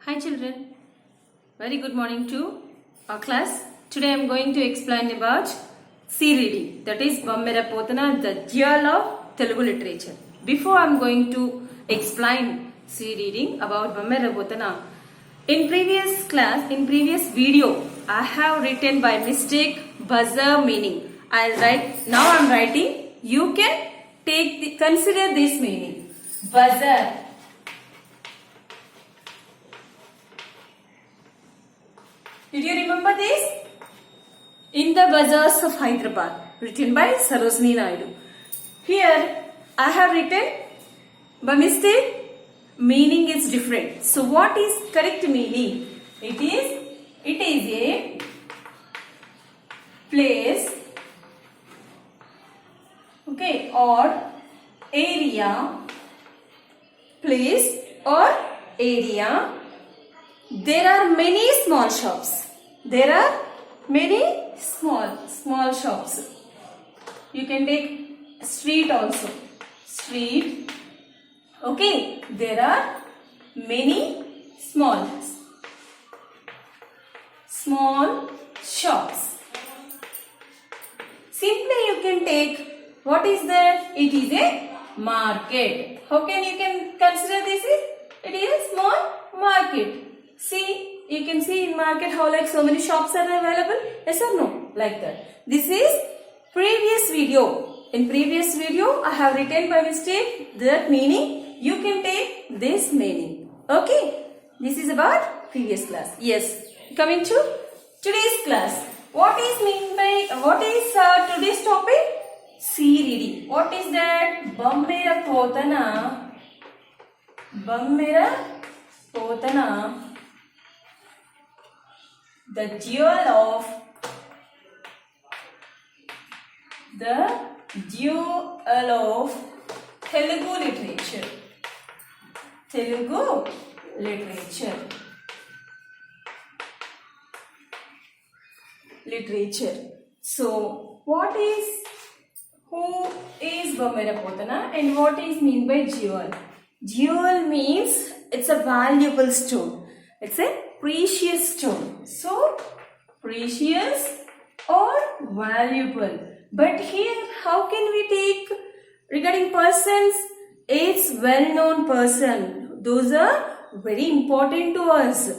Hi children, very good morning to our class. Today I am going to explain about C reading, that is Bammera Potana, the jewel of Telugu literature. Before I am going to explain C reading about Bammera Potana, in previous video, I have written by mistake buzzer meaning. Now I am writing, you can consider this meaning. Buzzer. Did you remember this? In the Bazaars of Hyderabad, written by Sarojini Naidu. Here, I have written by mistake, meaning is different. So, what is correct meaning? It is a place, okay, or area, place or area. There are many small shops. There are many small shops. You can take street also. Street. Okay. There are many small shops. Simply you can take, what is that? It is a market. How can you consider this? It is a small market. See, you can see in market how like so many shops are available. Yes or no? Like that. This is previous video. In previous video, I have written by mistake that meaning. You can take this meaning. Okay. This is about previous class. Yes. Coming to today's class. What is today's topic? C reading. What is that? Bammera Potana. The jewel of Telugu literature. Telugu literature. So, who is Bammera Potana and what is mean by jewel? Jewel means it's a valuable stone. It's a precious stone. So, precious or valuable. But here, how can we take regarding persons? It's well-known person. Those are very important to us.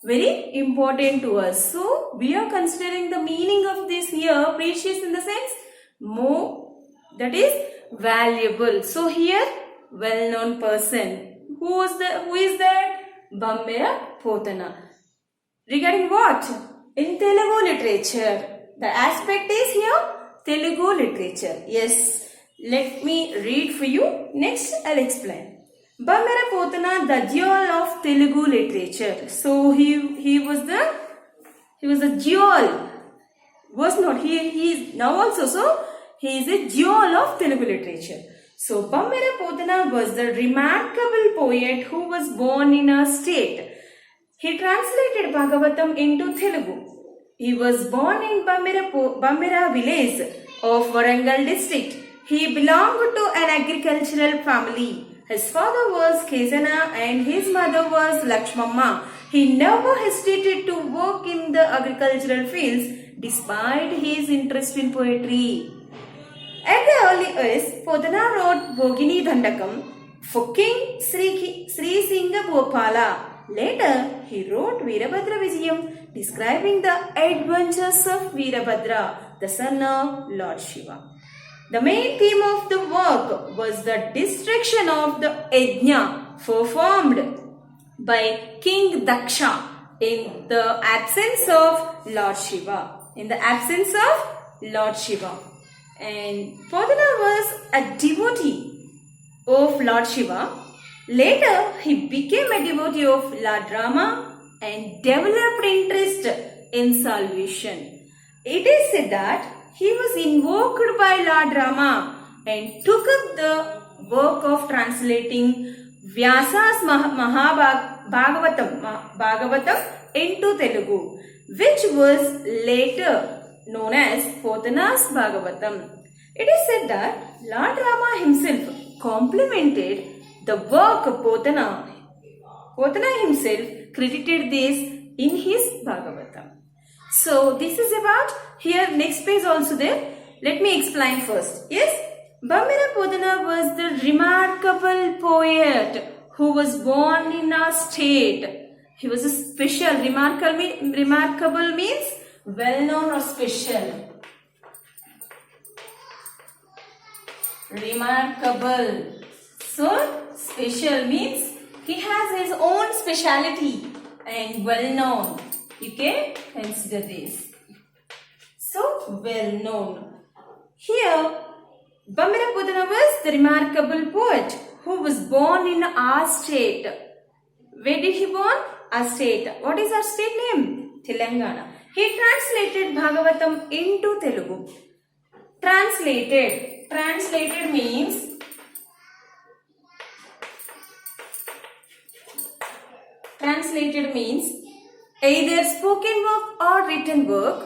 Very important to us. So, we are considering the meaning of this here, precious in the sense, more, that is valuable. So, here, well-known person. Who is that? Bammera Potana. Regarding what? In Telugu literature. The aspect is here Telugu literature. Yes. Let me read for you. Next I'll explain. Bammera Potana, the jewel of Telugu literature. So he was a jewel. Was not. He is now also. So he is a jewel of Telugu literature. So, Bammera Potana was the remarkable poet who was born in a state. He translated Bhagavatam into Telugu. He was born in Bammera village of Warangal district. He belonged to an agricultural family. His father was Kesana and his mother was Lakshmamma. He never hesitated to work in the agricultural fields despite his interest in poetry. At the early age, Potana wrote Bogini Dandakam for King Sri Singapala. Later, he wrote Veerabhadra Vijayam, describing the adventures of Veerabhadra, the son of Lord Shiva. The main theme of the work was the destruction of the Yajna performed by King Daksha in the absence of Lord Shiva. And Potana was a devotee of Lord Shiva. Later, he became a devotee of Lord Rama and developed interest in salvation. It is said that he was invoked by Lord Rama and took up the work of translating Vyasa's Bhagavatam into Telugu, which was later known as Potana's Bhagavatam. It is said that Lord Rama himself complimented the work of Potana himself credited this in his Bhagavatam. So this is about here next page also there. Let me explain first. Yes, Bambira Podana was the remarkable poet who was born in our state. He was a special, remarkable means well known or special. Remarkable. So special means he has his own speciality and well known. You can consider this. So well known. Here Bambira Podana was the remarkable poet who was born in our state. Where did he born? Our state. What is our state name? Telangana. He translated Bhagavatam into Telugu. Translated means either spoken work or written work.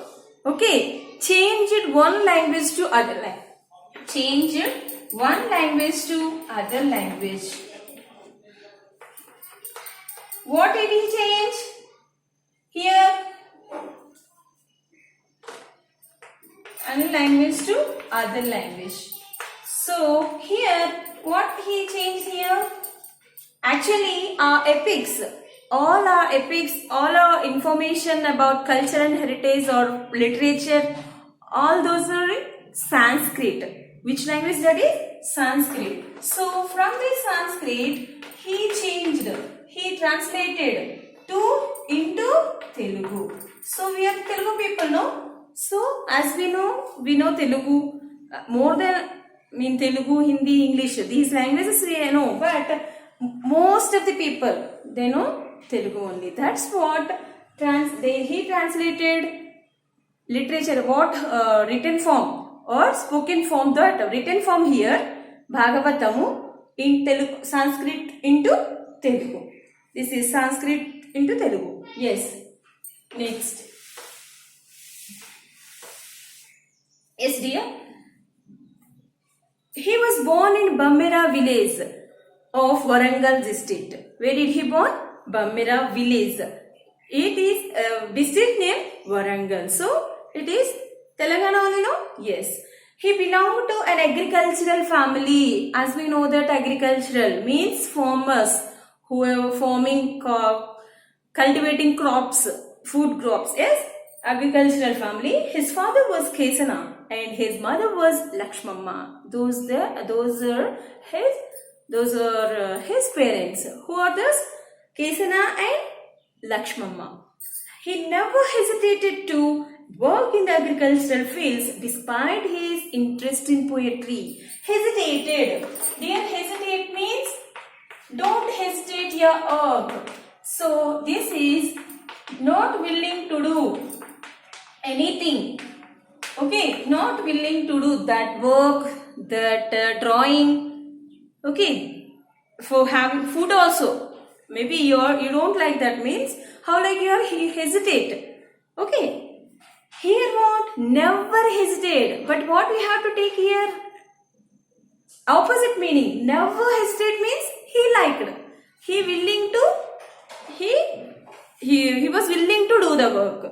Okay. Changed one language to other language. Changed one language to other language. What did he change? Here, one language to other language. So here, what he changed here? Actually, our epics, all our information about culture and heritage or literature, all those are in Sanskrit. Which language that is? Sanskrit. So from this Sanskrit, he translated into Telugu. So we are Telugu people, no? So as we know Telugu more than Telugu, Hindi, English. These languages we know, but most of the people they know Telugu only. That's what he translated literature. What written form or spoken form? That written form here Bhagavatamu in Telugu, Sanskrit into Telugu. This is Sanskrit into Telugu. Yes. Next. Yes, dear. He was born in Bambira village of Warangal district. Where did he born? Bambira village. It is district name Warangal. So it is Telangana only, no? Yes. He belonged to an agricultural family. As we know that agricultural means farmers who are cultivating crops, food crops. Yes, agricultural family. His father was Kesana and his mother was Lakshmamma. Those are his parents. Who are those? Kesana and Lakshmamma. He never hesitated to work in the agricultural fields despite his interest in poetry. Hesitated. Dear, hesitate means don't hesitate your work. So this is not willing to do anything. Okay, not willing to do that work, that drawing. Okay, for having food also. Maybe you don't like that means how like he hesitate. Okay, here what? Never hesitate. But what we have to take here? Opposite meaning. Never hesitate means he liked. He was willing to do the work.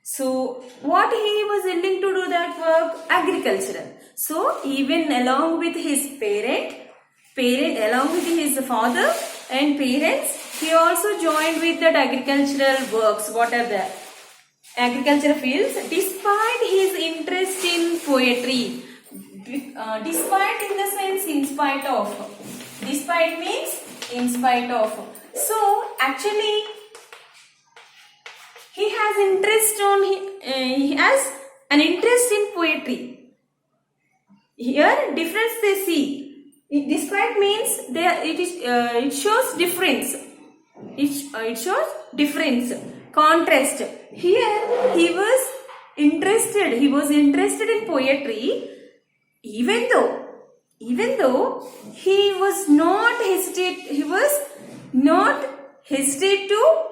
So what he was willing to do that work? Agricultural. So even along with his along with his father and parents, he also joined with that agricultural works. What are the agricultural fields? Despite his interest in poetry. Despite in the sense in spite of. Despite means in spite of. So actually he has an interest in poetry. Here difference they see. Despite means it shows difference. It shows difference. Contrast. Here he was interested. He was interested in poetry, even though he was not hesitate. He was not hesitate to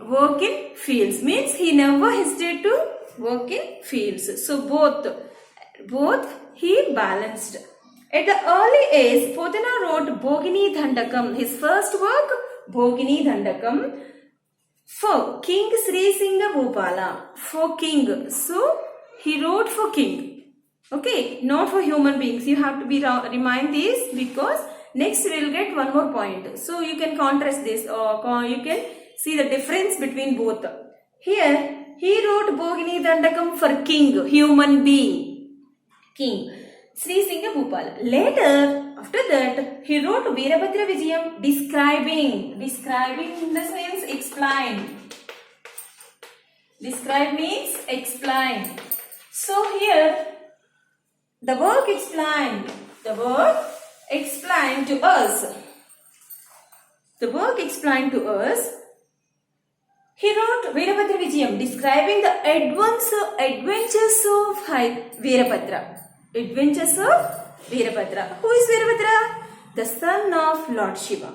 work in fields. Means he never hesitated to work in fields. So both he balanced. At the early age, Podana wrote Bhogini Dandakam. His first work, Bhogini Dandakam. For King Sri Singha Bhupala. For king. So he wrote for king. Okay, not for human beings. You have to be remind this because next we will get one more point. So you can contrast this or you can see the difference between both. Here he wrote Bogini Dandakam for king, human being. King Sri Singha Bhupala. Later, after that, he wrote Veerabhadra Vijayam describing. Describing in the sense explain. Describe means explain. So here, the work explained. The work explained to us. The work explained to us. He wrote Veerabhadra Vijayam describing the adventures of Veerabhadra. Adventures of Veerabhadra. Who is Veerabhadra? The son of Lord Shiva.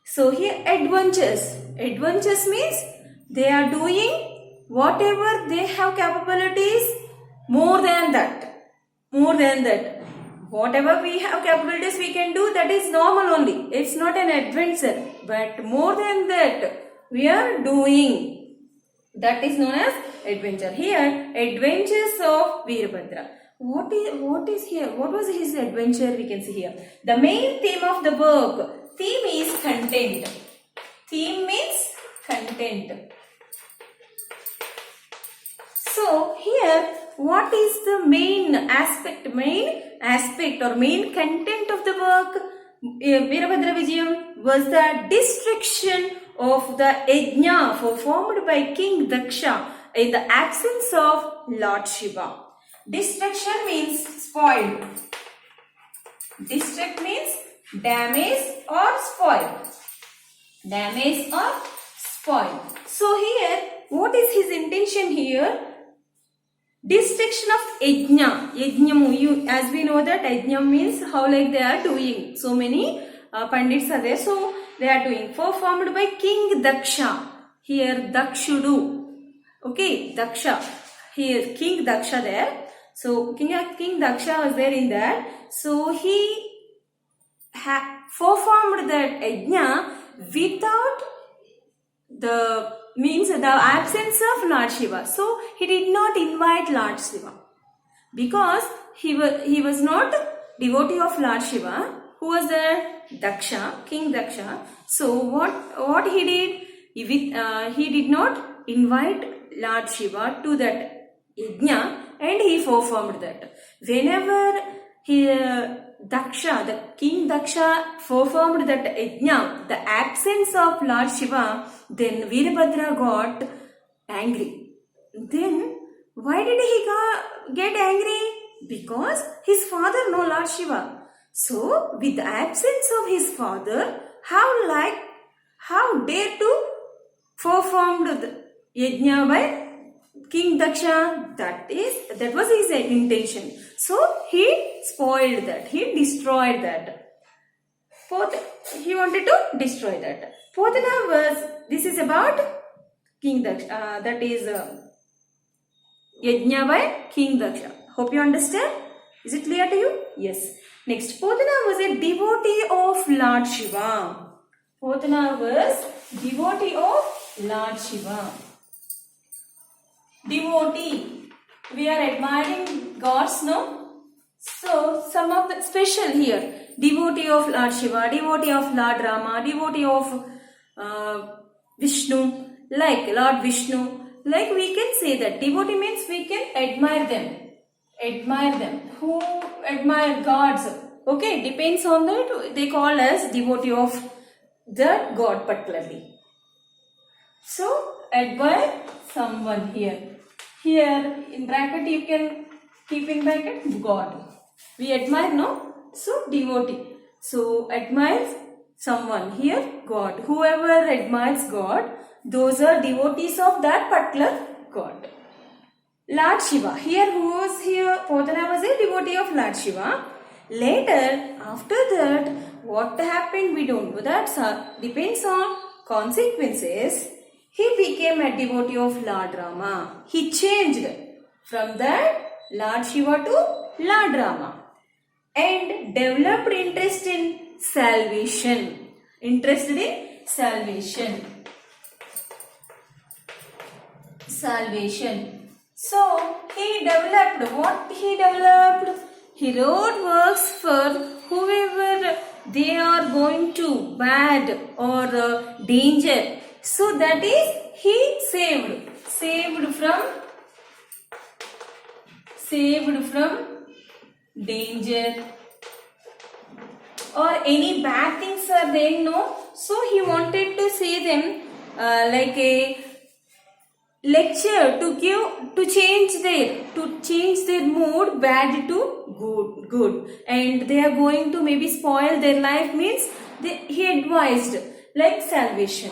So here adventures. Adventures means they are doing whatever they have capabilities more than that. More than that. Whatever we have capabilities we can do, that is normal only. It's not an adventure. But more than that we are doing. That is known as adventure. Here adventures of Veerabhadra. What is here? What was his adventure? We can see here. The main theme of the book. Theme is content. Theme means content. So here, what is the main aspect or main content of the work? Veerabhadra Vijayam was the destruction of the yajna performed by King Daksha in the absence of Lord Shiva. Destruction means spoiled. Destruct means damage or spoil. Damage or spoil. So here, what is his intention here? Destruction of yajna. Yajna, as we know that yajna means how like they are doing. So many pandits are there. So they are doing. Performed by King Daksha. Here Dakshudu. Okay, Daksha. Here King Daksha there. So King Daksha was there in that. So he performed that yajna without the absence of Lord Shiva. So he did not invite Lord Shiva because he was not devotee of Lord Shiva. Who was there? Daksha, King Daksha. So what he did? He did not invite Lord Shiva to that yajna and he performed that. Whenever the King Daksha performed that yajna, the absence of Lord Shiva, then Veerabhadra got angry. Then why did he get angry? Because his father know Lord Shiva. So with the absence of his father, how dare to perform the yajna by King Daksha? That was his intention. So he spoiled that. He destroyed that. He wanted to destroy that. Podana was, this is about King Daksha. That is yajna by King Daksha. Hope you understand. Is it clear to you? Yes. Next, Podana was a devotee of Lord Shiva. Podana was devotee of Lord Shiva. Devotee. We are admiring gods, no? So, some of the special here. Devotee of Lord Shiva, devotee of Lord Rama, devotee of Vishnu, like Lord Vishnu. Like we can say that devotee means we can admire them. Admire them. Who admire gods? Okay, depends on that. They call us devotee of that god particularly. So, admire someone here. Here in bracket you can keep in bracket God. We admire, no? So devotee. So admire someone. Here God. Whoever admires God, those are devotees of that particular God. Lord Shiva. Here who was here? Podana was a devotee of Lord Shiva. Later, after that, what happened we don't know. That depends on consequences. He became a devotee of Lord Rama. He changed from that Lord Shiva to Lord Rama and developed interest in salvation. Interested in salvation. salvation. So he developed, what he developed? He wrote works for whoever they are going to bad or danger. So that is he saved from danger or any bad things are there, no? So he wanted to say them like a lecture to change their mood bad to good, and they are going to maybe spoil their life, means he advised like salvation,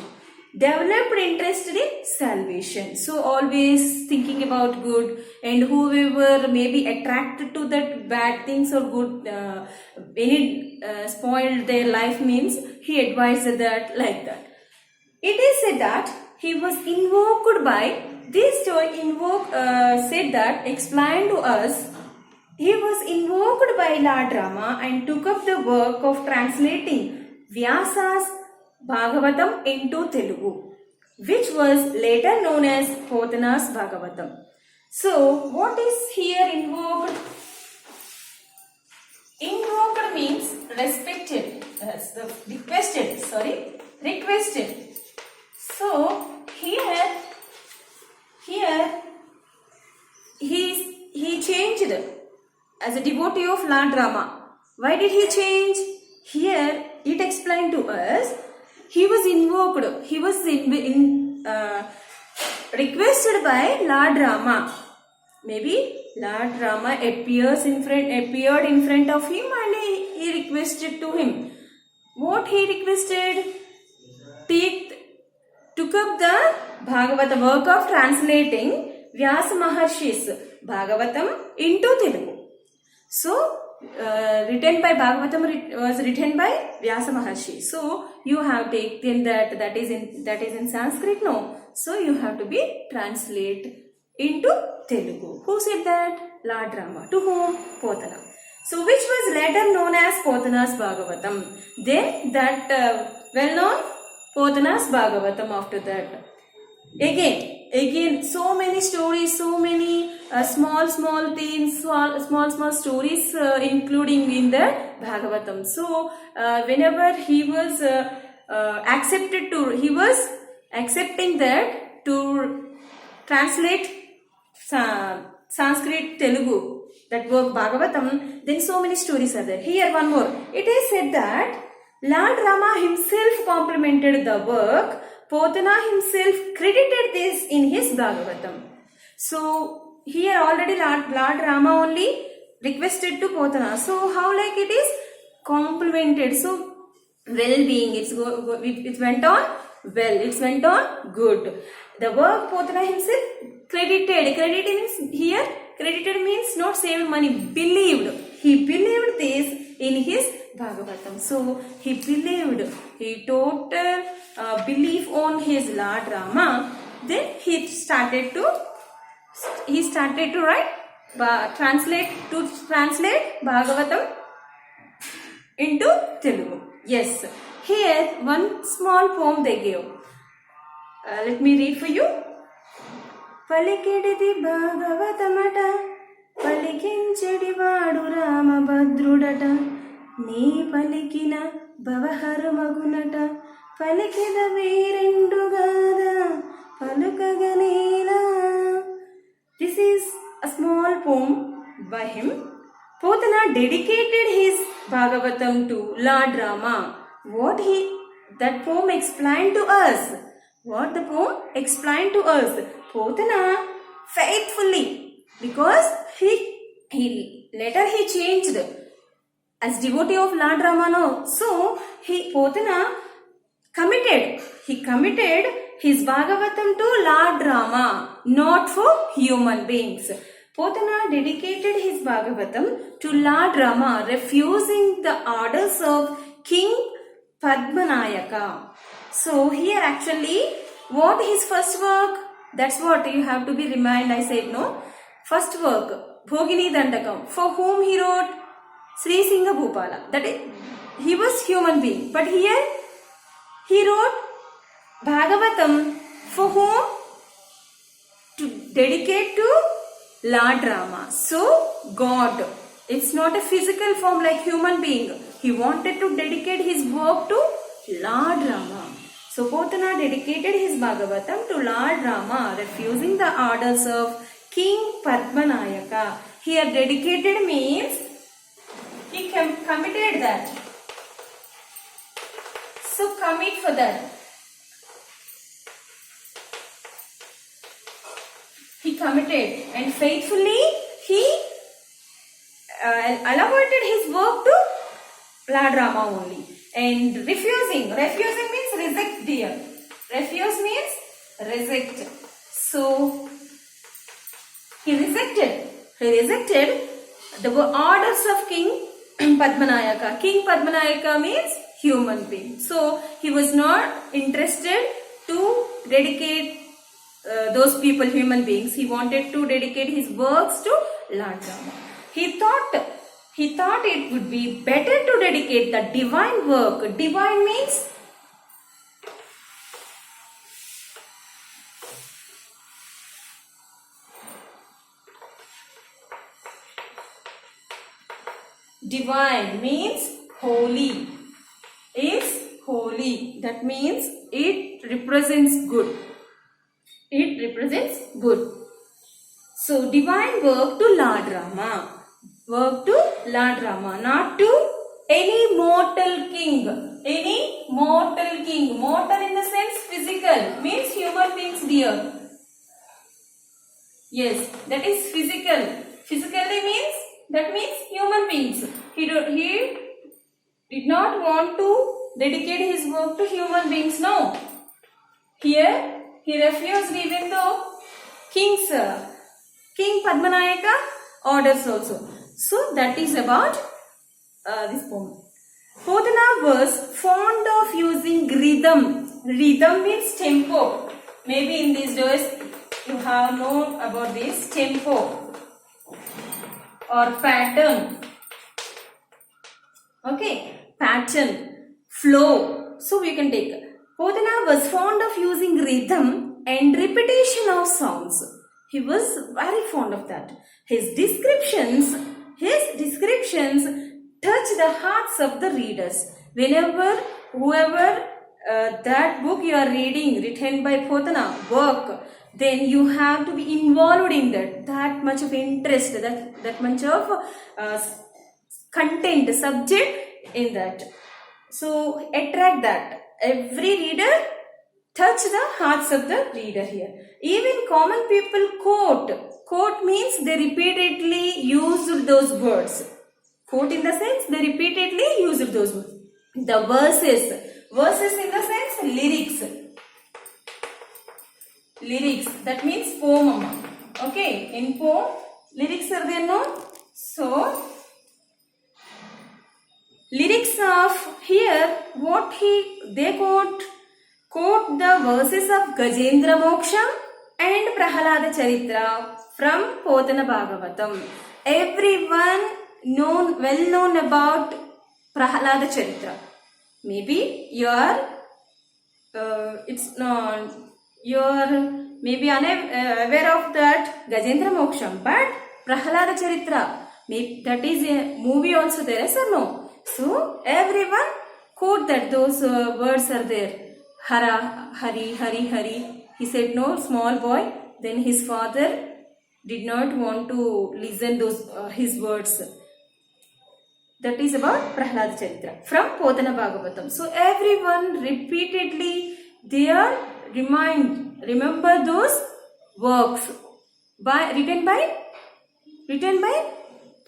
developed interest in salvation. So always thinking about good, and whoever may be attracted to that bad things or good any spoiled their life, means he advised that like that. It is said that he was invoked by, this story said that, explained to us, he was invoked by Lord Rama and took up the work of translating Vyasa's Bhagavatam into Telugu, which was later known as Potana's Bhagavatam. So, what is here invoked? Invoked means requested. So, here he changed as a devotee of Lord Rama. Why did he change? Here it explained to us, he was invoked, he was requested by Lord Rama. Maybe Lord Rama appeared in front of him and he requested to him. What he requested? Took up the Bhagavata work of translating Vyasa Maharshi's Bhagavatam into Telugu. So, written by Bhagavatam was written by Vyasa Maharshi. So, you have taken that is in Sanskrit, no? So, you have to be translate into Telugu. Who said that? Lord Rama. To whom? Potana. So, which was later known as Potana's Bhagavatam. Then that well-known Potana's Bhagavatam after that. Again, so many stories, so many small things, small stories including in the Bhagavatam. So, whenever he was accepting that to translate Sanskrit Telugu, that work Bhagavatam, then so many stories are there. Here one more. It is said that Lord Rama himself complimented the work. Potana himself credited this in his Bhagavatam. So, here already Lord Rama only requested to Potana. So, how like it is complimented? So, well-being, it went on well, it went on good. The work Potana himself credited means here, credited means not saving money, believed. He believed this in his Bhagavatam. So, he believed, he total belief on his Lord Rama. Then he started to write, translate Bhagavatam into Telugu. Yes, here one small poem they gave. Let me read for you. పలికిడిది భాగవతమట, పలికించెడి వాడు రామభద్రుడట, నీ పలికిన భవహరుమగునట, పలికిద వీరెండుగాదా పలుకగనేలా. This is a small poem by him. Potana dedicated his Bhagavatam to Lord Rama. That poem explained to us. What the poem explained to us? Potana faithfully, because he later changed as devotee of Lord Rama. So Potana committed his Bhagavatam to Lord Rama, not for human beings. Potana dedicated his Bhagavatam to Lord Rama, refusing the orders of King Padmanayaka. So here actually, what his first work? That's what you have to be reminded. I said no. First work, Bhogini Dandakam. For whom he wrote? Sri Singha Bhupala. That is, he was human being. But here he wrote Bhagavatam for whom? To dedicate to Lord Rama. So God, it's not a physical form like human being. He wanted to dedicate his work to Lord Rama. So Potana dedicated his Bhagavatam to Lord Rama, refusing the orders of King Padmanayaka. Here dedicated means he committed that. So commit for that. He committed and faithfully he elaborated his work to Lord Rama only. And refusing means reject dear. Refuse means reject. So he rejected the orders of King Padmanayaka. King Padmanayaka means human being. So he was not interested to dedicate those people, human beings. He wanted to dedicate his works to Lord Rama. He thought it would be better to dedicate the divine work. Divine means holy. Is holy. That means it represents good. It represents good. So divine work to Lord Rama. Work to Lord Rama, not to any mortal king. Any mortal king. Mortal in the sense physical. Means human beings dear. Yes, that is physical. Physically means, that means human beings. He did not want to dedicate his work to human beings. No. Here he refused even though King Padmanayaka orders also. So that is about this poem. Potana was fond of using rhythm. Rhythm means tempo. Maybe in these days you have known about this tempo or pattern. Okay, pattern, flow. So we can take. Potana was fond of using rhythm and repetition of sounds. He was very fond of that. His descriptions touch the hearts of the readers. Whoever that book you are reading, written by Potana, work, then you have to be involved in that much of interest, that much of content, subject in that. So attract that. Every reader touch the hearts of the reader here. Even common people quote. Quote means they repeatedly used those words. Quote in the sense they repeatedly used those words. The verses in the sense lyrics. Lyrics, that means poem. Okay, in poem, lyrics are there, no? So, lyrics of here, they quote the verses of Gajendra Moksha and Prahalada Charitra from Potana Bhagavatam. Everyone well known about Prahalada Charitra. Maybe you are maybe unaware of that Gajendra Moksha, but Prahalada Charitra, maybe that is a movie also there, yes or no? So everyone quote that those words are there. Hara, Hari, Hari, Hari. He said no, small boy. Then his father did not want to listen those his words. That is about Prahalada Charitra from Potana Bhagavatam. So everyone repeatedly they are remember those works written by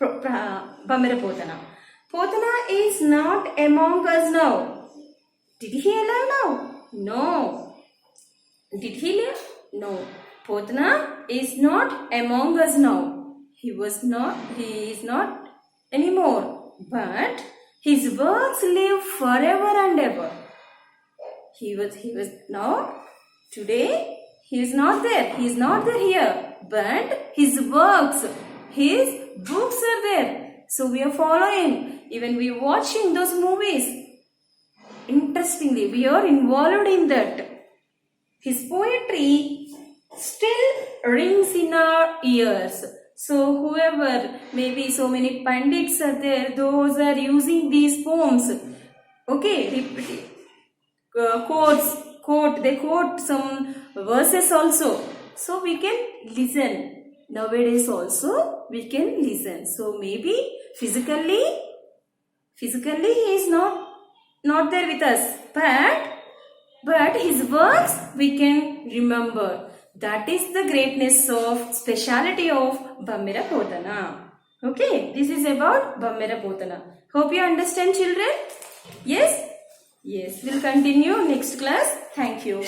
Bamira Potana. Potana is not among us now. Did he alive now? No. Did he live? No. Potana is not among us now. He is not anymore. But his works live forever and ever. He was now, today, he is not there. He is not there here. But his works, his books are there. So we are following. Even we are watching those movies. Interestingly, we are involved in that. His poetry still rings in our ears. So whoever, maybe so many pandits are there, those are using these poems. Okay, they quote some verses also. So we can listen. Nowadays also we can listen. So maybe physically he is not there with us, but his works we can remember. That is the greatness of speciality of Bammira Potana. Okay, this is about Bammira Potana. Hope you understand, children. Yes, we'll continue next class. Thank you.